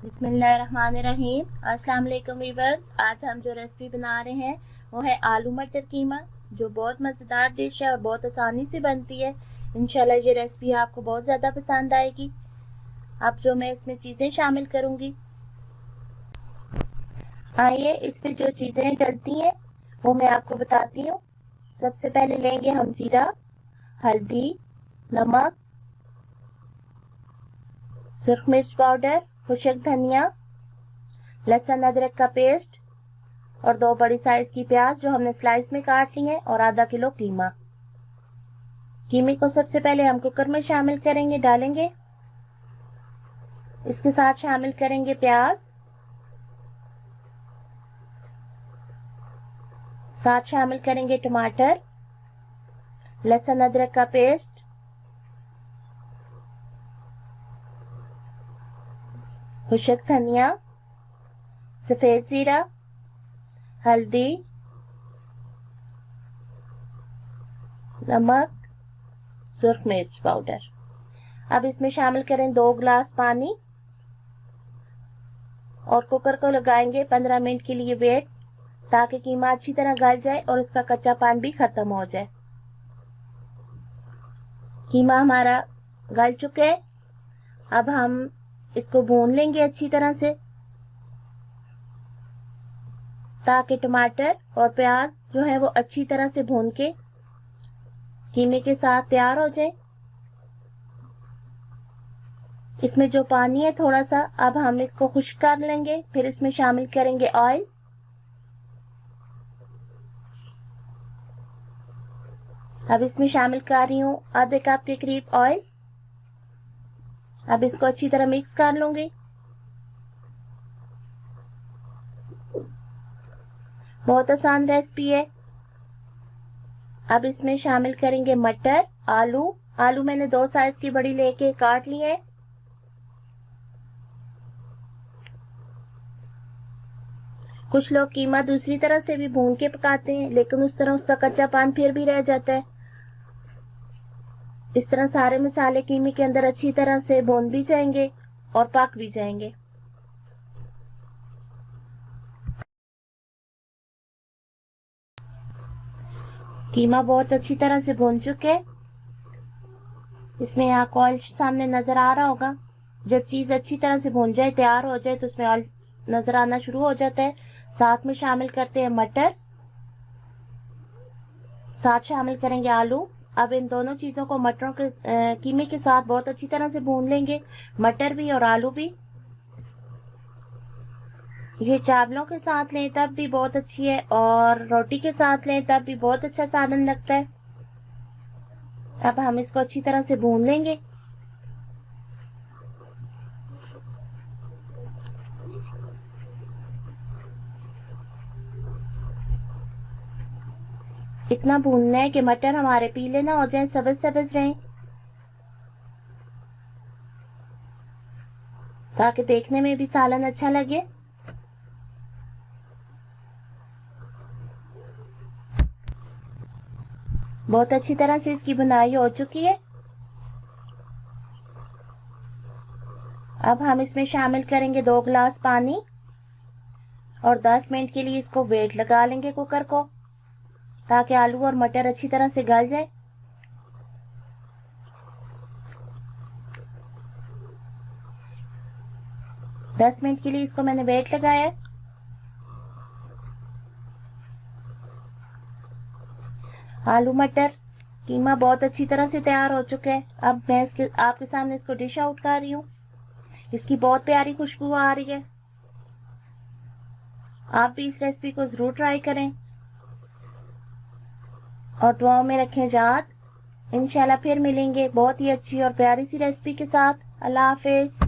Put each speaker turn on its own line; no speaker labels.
बिस्मिल्लाहिर्रहमानिर्रहीम। अस्सलाम वालेकुम वीवर्स। आज हम जो रेसिपी बना रहे हैं वो है आलू मटर कीमा, जो बहुत मज़ेदार डिश है और बहुत आसानी से बनती है। इंशाल्लाह ये रेसिपी आपको बहुत ज़्यादा पसंद आएगी। अब जो मैं इसमें चीज़ें शामिल करूँगी, आइए इसमें जो चीज़ें डलती हैं वो मैं आपको बताती हूँ। सबसे पहले लेंगे हम जीरा, हल्दी, नमक, सुर्ख मिर्च पाउडर, खुशक धनिया, लहसुन अदरक का पेस्ट और 2 बड़ी साइज की प्याज जो हमने स्लाइस में काट ली है और आधा किलो कीमा। कीमे को सबसे पहले हम कुकर में शामिल करेंगे, डालेंगे। इसके साथ शामिल करेंगे प्याज, साथ शामिल करेंगे टमाटर, लहसुन अदरक का पेस्ट, खुशक धनिया, सफेद जीरा, हल्दी, नमक, सुर्ख मिर्च पाउडर। अब इसमें शामिल करें 2 गिलास पानी और कुकर को लगाएंगे 15 मिनट के लिए वेट, ताकि कीमा अच्छी तरह गल जाए और इसका कच्चापन भी खत्म हो जाए। कीमा हमारा गल चुका है। अब हम इसको भून लेंगे अच्छी तरह से, ताकि टमाटर और प्याज जो है वो अच्छी तरह से भून के कीमे के साथ तैयार हो जाए। इसमें जो पानी है थोड़ा सा, अब हम इसको खुश्क कर लेंगे। फिर इसमें शामिल करेंगे ऑयल। अब इसमें शामिल कर रही हूँ आधे कप के करीब ऑयल। अब इसको अच्छी तरह मिक्स कर लूंगी। बहुत आसान रेसिपी है। अब इसमें शामिल करेंगे मटर, आलू मैंने 2 साइज की बड़ी लेके काट ली है। कुछ लोग कीमा दूसरी तरह से भी भून के पकाते हैं, लेकिन उस तरह उसका कच्चापन फिर भी रह जाता है। इस तरह सारे मसाले कीमे के अंदर अच्छी तरह से भून भी जाएंगे और पक भी जाएंगे। कीमा बहुत अच्छी तरह से भून चुके। इसमें यहाँ ऑयल सामने नजर आ रहा होगा। जब चीज अच्छी तरह से भून जाए, तैयार हो जाए, तो उसमें ऑयल नजर आना शुरू हो जाता है। साथ में शामिल करते हैं मटर, साथ शामिल करेंगे आलू। अब इन दोनों चीजों को मटरों के कीमे के साथ बहुत अच्छी तरह से भून लेंगे, मटर भी और आलू भी। ये चावलों के साथ लें तब भी बहुत अच्छी है और रोटी के साथ लें तब भी बहुत अच्छा सालन लगता है। अब हम इसको अच्छी तरह से भून लेंगे। इतना भूनना है कि मटर हमारे पीले ना हो जाएं, सब्ज सब्ज रहें, ताकि देखने में भी सालन अच्छा लगे। बहुत अच्छी तरह से इसकी बुनाई हो चुकी है। अब हम इसमें शामिल करेंगे 2 गिलास पानी और 10 मिनट के लिए इसको वेट लगा लेंगे कुकर को, ताकि आलू और मटर अच्छी तरह से गल जाए। दस मिनट के लिए इसको मैंने वेट लगाया। आलू मटर कीमा बहुत अच्छी तरह से तैयार हो चुका है। अब मैं इसके आपके सामने इसको डिश आउट कर रही हूँ। इसकी बहुत प्यारी खुशबू आ रही है। आप भी इस रेसिपी को जरूर ट्राई करें और दुआओं में रखें याद। इंशाल्लाह फिर मिलेंगे बहुत ही अच्छी और प्यारी सी रेसिपी के साथ। अल्लाह हाफिज।